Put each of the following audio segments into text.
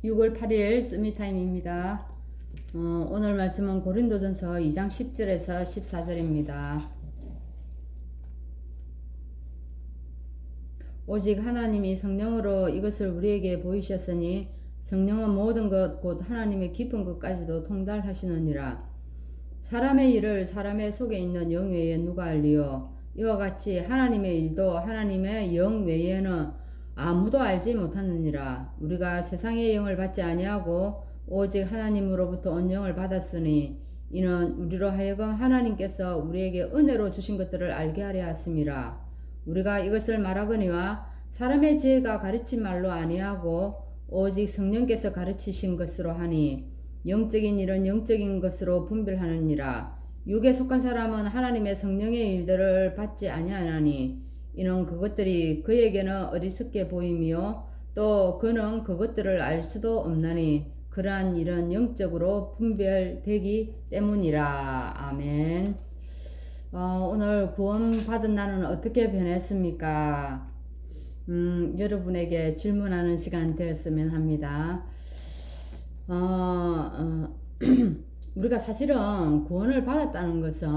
6월 8일 쓰미타임입니다. 오늘 말씀은 고린도전서 2장 10절에서 14절입니다. 오직 하나님이 성령으로 이것을 우리에게 보이셨으니 성령은 모든 것 곧 하나님의 깊은 것까지도 통달하시느니라. 사람의 일을 사람의 속에 있는 영 외에 누가 알리요? 이와 같이 하나님의 일도 하나님의 영 외에는 아무도 알지 못하느니라. 우리가 세상의 영을 받지 아니하고 오직 하나님으로부터 온 영을 받았으니 이는 우리로 하여금 하나님께서 우리에게 은혜로 주신 것들을 알게 하려 하심이라. 우리가 이것을 말하거니와 사람의 지혜가 가르친 말로 아니하고 오직 성령께서 가르치신 것으로 하니 영적인 일은 영적인 것으로 분별하느니라. 육에 속한 사람은 하나님의 성령의 일들을 받지 아니하나니 이는 그것들이 그에게는 어리석게 보임이요 또 그는 그것들을 알 수도 없나니 그러한 일은 영적으로 분별되기 때문이라. 아멘. 오늘 구원받은 나는 어떻게 변했습니까? 여러분에게 질문하는 시간 되었으면 합니다. 우리가 사실은 구원을 받았다는 것은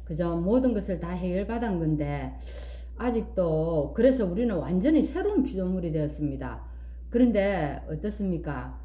그저 모든 것을 다 해결받은 건데 아직도 그래서 우리는 완전히 새로운 피조물이 되었습니다. 그런데 어떻습니까?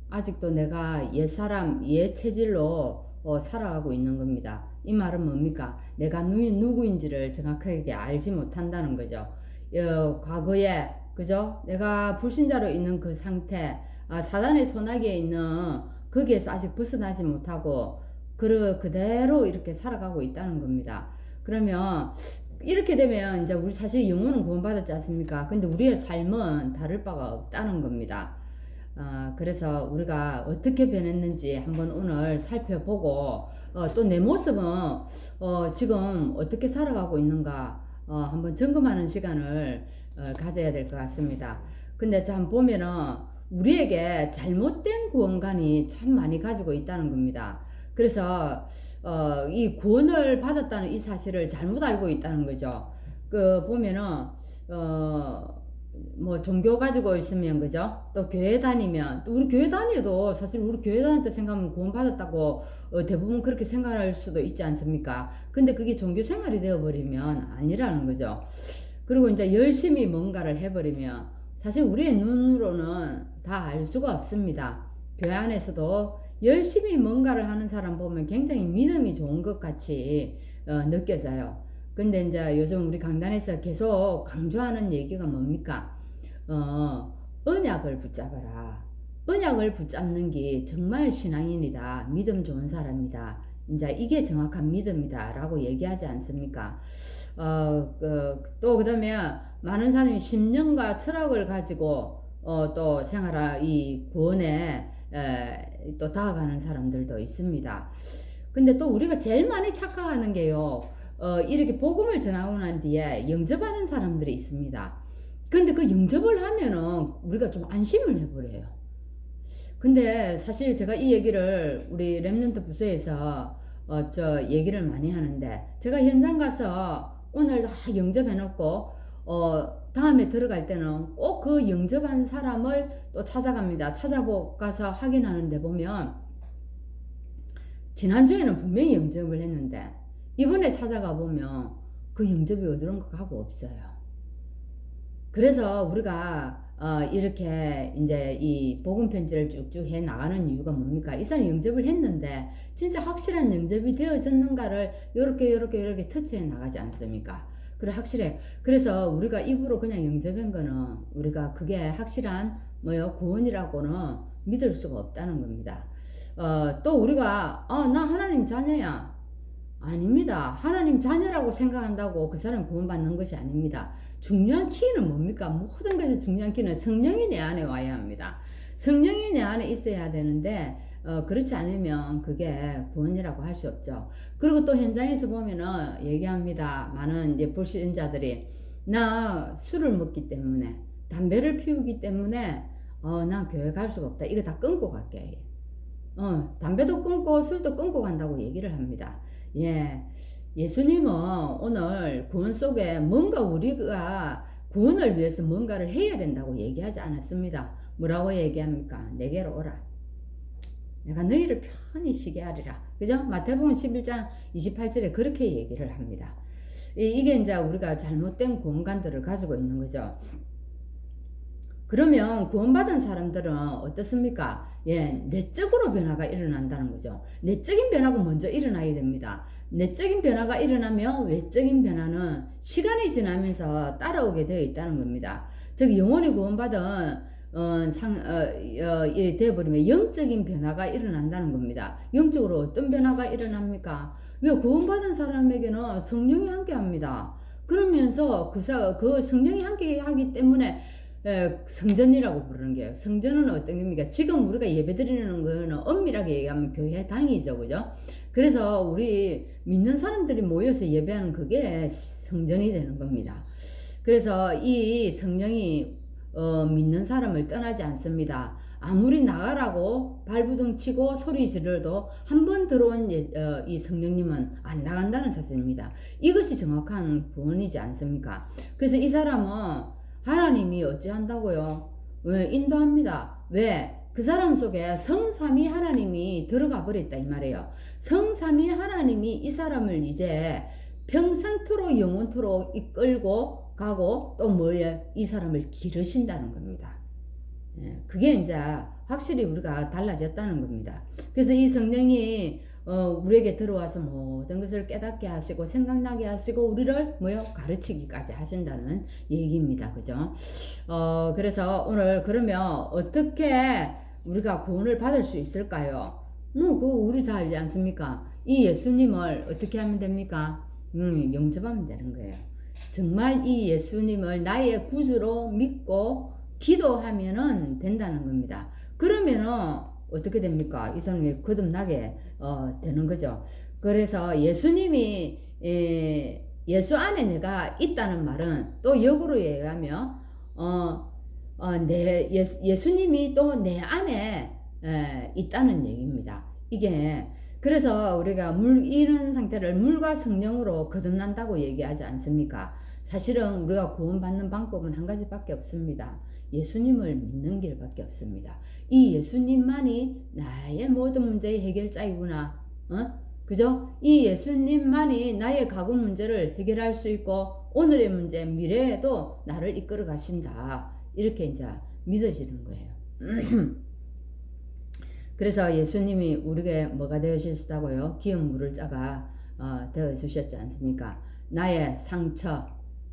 아직도 내가 옛사람, 옛 체질로 살아가고 있는 겁니다. 이 말은 뭡니까? 내가 누구인지를 정확하게 알지 못한다는 거죠. 과거에 그죠? 내가 불신자로 있는 그 상태, 사단의 손아귀에 있는 거기에서 아직 벗어나지 못하고 그대로 이렇게 살아가고 있다는 겁니다. 그러면 이렇게 되면 이제 우리 사실 영혼은 구원받았지 않습니까? 근데 우리의 삶은 다를 바가 없다는 겁니다. 그래서 우리가 어떻게 변했는지 한번 오늘 살펴보고 또 내 모습은 지금 어떻게 살아가고 있는가 한번 점검하는 시간을 가져야 될 것 같습니다. 근데 참 보면은 우리에게 잘못된 구원관이 참 많이 가지고 있다는 겁니다. 그래서 이 구원을 받았다는 이 사실을 잘못 알고 있다는 거죠. 그 보면은 뭐 종교 가지고 있으면 그죠? 또 교회 다니면 또 우리 교회 다녀도 사실 우리 교회 다닐 때 생각하면 구원받았다고 대부분 그렇게 생각할 수도 있지 않습니까? 근데 그게 종교 생활이 되어버리면 아니라는 거죠. 그리고 이제 열심히 뭔가를 해버리면 사실 우리의 눈으로는 다 알 수가 없습니다. 교회 안에서도 열심히 뭔가를 하는 사람 보면 굉장히 믿음이 좋은 것 같이 느껴져요. 근데 이제 요즘 우리 강단에서 계속 강조하는 얘기가 뭡니까? 언약을 붙잡아라. 언약을 붙잡는 게 정말 신앙인이다. 믿음 좋은 사람이다. 이제 이게 정확한 믿음이다. 라고 얘기하지 않습니까? 또 그다음에 많은 사람이 신념과 철학을 가지고 또 이 구원에 또 다가가는 사람들도 있습니다. 근데 또 우리가 제일 많이 착각하는 게요. 이렇게 복음을 전하고 난 뒤에 영접하는 사람들이 있습니다. 근데 그 영접을 하면은 우리가 좀 안심을 해버려요. 근데 사실 제가 이 얘기를 우리 렘넌트 부서에서 저 얘기를 많이 하는데 제가 현장 가서 오늘 다 영접해놓고 다음에 들어갈 때는 꼭 그 영접한 사람을 또 찾아갑니다. 가서 확인하는데 보면 지난주에는 분명히 영접을 했는데 이번에 찾아가 보면 그 영접이 어디론 가고 없어요. 그래서 우리가 이렇게 이제 이 복음 편지를 쭉쭉 해 나가는 이유가 뭡니까? 이 사람이 영접을 했는데 진짜 확실한 영접이 되어졌는가를 요렇게 터치해 나가지 않습니까? 그래 확실해. 그래서 우리가 입으로 그냥 영접한 거는 우리가 그게 확실한 구원이라고는 믿을 수가 없다는 겁니다. 또 우리가 나 하나님 자녀야. 아닙니다. 하나님 자녀라고 생각한다고 그 사람 구원받는 것이 아닙니다. 중요한 키는 뭡니까? 모든 것의 중요한 키는 성령이 내 안에 와야 합니다. 성령이 내 안에 있어야 되는데 그렇지 않으면 그게 구원이라고 할 수 없죠. 그리고 또 현장에서 보면은 얘기합니다. 많은 이제 불신자들이 나 술을 먹기 때문에 담배를 피우기 때문에 난 교회 갈 수가 없다. 이거 다 끊고 갈게. 담배도 끊고 술도 끊고 간다고 얘기를 합니다. 예. 예수님은 오늘 구원 속에 뭔가 우리가 구원을 위해서 뭔가를 해야 된다고 얘기하지 않았습니다. 뭐라고 얘기합니까? 내게로 오라. 내가 너희를 편히 쉬게 하리라. 그죠? 마태복음 11장 28절에 그렇게 얘기를 합니다. 이게 이제 우리가 잘못된 구원관들을 가지고 있는 거죠. 그러면 구원받은 사람들은 어떻습니까? 예, 내적으로 변화가 일어난다는 거죠. 내적인 변화가 먼저 일어나야 됩니다. 내적인 변화가 일어나면 외적인 변화는 시간이 지나면서 따라오게 되어 있다는 겁니다. 즉 영원히 구원받은 되어버리면 영적인 변화가 일어난다는 겁니다. 영적으로 어떤 변화가 일어납니까? 왜 구원받은 사람에게는 성령이 함께합니다. 그러면서 그 성령이 함께하기 때문에 성전이라고 부르는 게요. 성전은 어떤 겁니까? 지금 우리가 예배드리는 거는 엄밀하게 얘기하면 교회당이죠, 그죠? 그래서 우리 믿는 사람들이 모여서 예배하는 그게 성전이 되는 겁니다. 그래서 이 성령이 믿는 사람을 떠나지 않습니다. 아무리 나가라고 발부둥 치고 소리 지르도 한 번 들어온 이 성령님은 안 나간다는 사실입니다. 이것이 정확한 구원이지 않습니까? 그래서 이 사람은 하나님이 어찌한다고요? 왜 인도합니다. 왜? 그 사람 속에 성삼위 하나님이 들어가 버렸다 이 말이에요. 성삼위 하나님이 이 사람을 이제 평생토록 영원토록 이끌고 가고 또 뭐예요? 이 사람을 기르신다는 겁니다. 그게 이제 확실히 우리가 달라졌다는 겁니다. 그래서 이 성령이 우리에게 들어와서 모든 것을 깨닫게 하시고 생각나게 하시고 우리를 가르치기까지 하신다는 얘기입니다. 그죠? 그래서 오늘 그러면 어떻게 우리가 구원을 받을 수 있을까요? 그거 우리 다 알지 않습니까? 이 예수님을 어떻게 하면 됩니까? 영접하면 되는 거예요. 정말 이 예수님을 나의 구주로 믿고 기도하면은 된다는 겁니다. 그러면은 어떻게 됩니까? 이 사람이 거듭나게 되는 거죠. 그래서 예수님이 예수 안에 내가 있다는 말은 또 역으로 얘기하면 예수님이 또 내 안에 있다는 얘기입니다. 이게 그래서 우리가 이런 상태를 물과 성령으로 거듭난다고 얘기하지 않습니까? 사실은 우리가 구원받는 방법은 한 가지밖에 없습니다. 예수님을 믿는 길밖에 없습니다. 이 예수님만이 나의 모든 문제의 해결자이구나. 그죠? 이 예수님만이 나의 과거 문제를 해결할 수 있고 오늘의 문제, 미래에도 나를 이끌어 가신다. 이렇게 이제 믿어지는 거예요. 그래서 예수님이 우리에게 뭐가 되어주셨다고요? 기름 물을 자가 되어주셨지 않습니까? 나의 상처,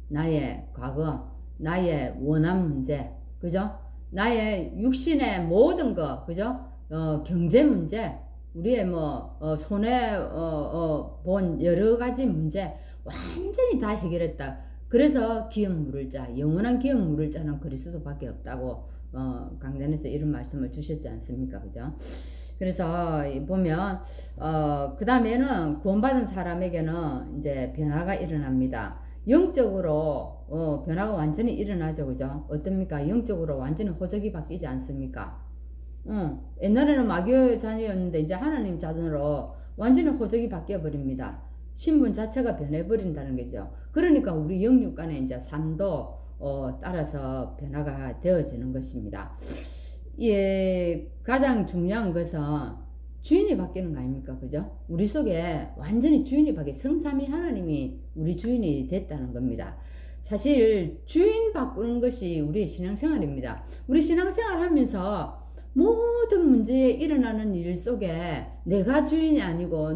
나의 과거, 나의 원한 문제, 그죠? 나의 육신의 모든 거, 그죠? 경제 문제, 우리의 손에 본 여러 가지 문제 완전히 다 해결했다. 그래서 기름 물을 자, 영원한 기름 물을 자는 그리스도밖에 없다고 강단에서 이런 말씀을 주셨지 않습니까? 그죠? 그래서 보면 그 다음에는 구원받은 사람에게는 이제 변화가 일어납니다. 영적으로 변화가 완전히 일어나죠. 그죠? 어떻습니까? 영적으로 완전히 호적이 바뀌지 않습니까? 옛날에는 마귀의 자녀였는데 이제 하나님 자녀로 완전히 호적이 바뀌어 버립니다. 신분 자체가 변해 버린다는 거죠. 그러니까 우리 영육 간의 이제 삶도 따라서 변화가 되어지는 것입니다. 예, 가장 중요한 것은 주인이 바뀌는 거 아닙니까? 그죠? 우리 속에 완전히 주인이 바뀌어 성삼위 하나님이 우리 주인이 됐다는 겁니다. 사실 주인 바꾸는 것이 우리의 신앙생활입니다. 우리 신앙생활 하면서 모든 문제에 일어나는 일 속에 내가 주인이 아니고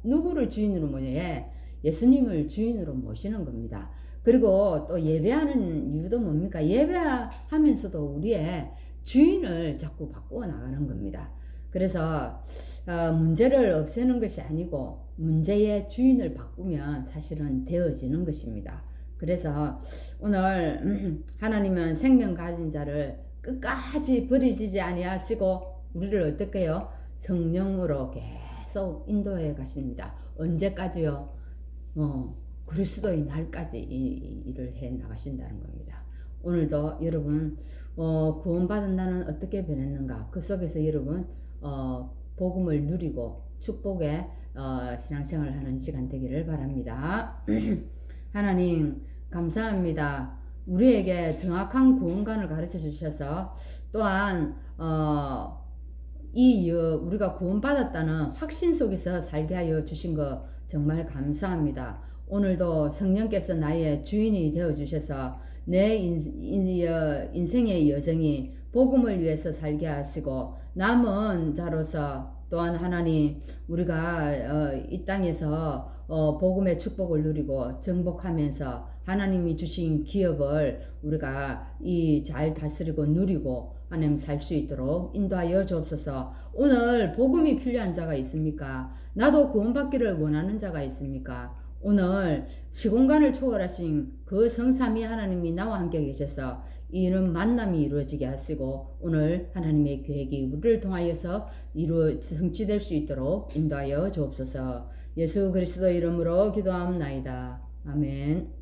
누구를 주인으로 모냐? 예수님을 주인으로 모시는 겁니다. 그리고 또 예배하는 이유도 뭡니까? 예배하면서도 우리의 주인을 자꾸 바꾸어 나가는 겁니다. 그래서 문제를 없애는 것이 아니고 문제의 주인을 바꾸면 사실은 되어지는 것입니다. 그래서 오늘 하나님은 생명 가진 자를 끝까지 버리시지 아니하시고 우리를 어떻게 해요? 성령으로 계속 인도해 가십니다. 언제까지요? 그리스도의 날까지 이 일을 해 나가신다는 겁니다. 오늘도 여러분 구원받은 나는 어떻게 변했는가? 그 속에서 여러분 복음을 누리고 축복의 신앙생활을 하는 시간 되기를 바랍니다. 하나님 감사합니다. 우리에게 정확한 구원관을 가르쳐 주셔서 또한 우리가 구원받았다는 확신 속에서 살게 하여 주신 거 정말 감사합니다. 오늘도 성령께서 나의 주인이 되어 주셔서 내 인생의 여정이 복음을 위해서 살게 하시고 남은 자로서 또한 하나님 우리가 이 땅에서 복음의 축복을 누리고 정복하면서 하나님이 주신 기업을 우리가 잘 다스리고 누리고 하나님 살 수 있도록 인도하여 주옵소서. 오늘 복음이 필요한 자가 있습니까? 나도 구원받기를 원하는 자가 있습니까? 오늘 시공간을 초월하신 그 성삼위 하나님이 나와 함께 계셔서 이런 만남이 이루어지게 하시고 오늘 하나님의 계획이 우리를 통하여서 성취될 수 있도록 인도하여 주옵소서. 예수 그리스도 이름으로 기도합나이다. 아멘.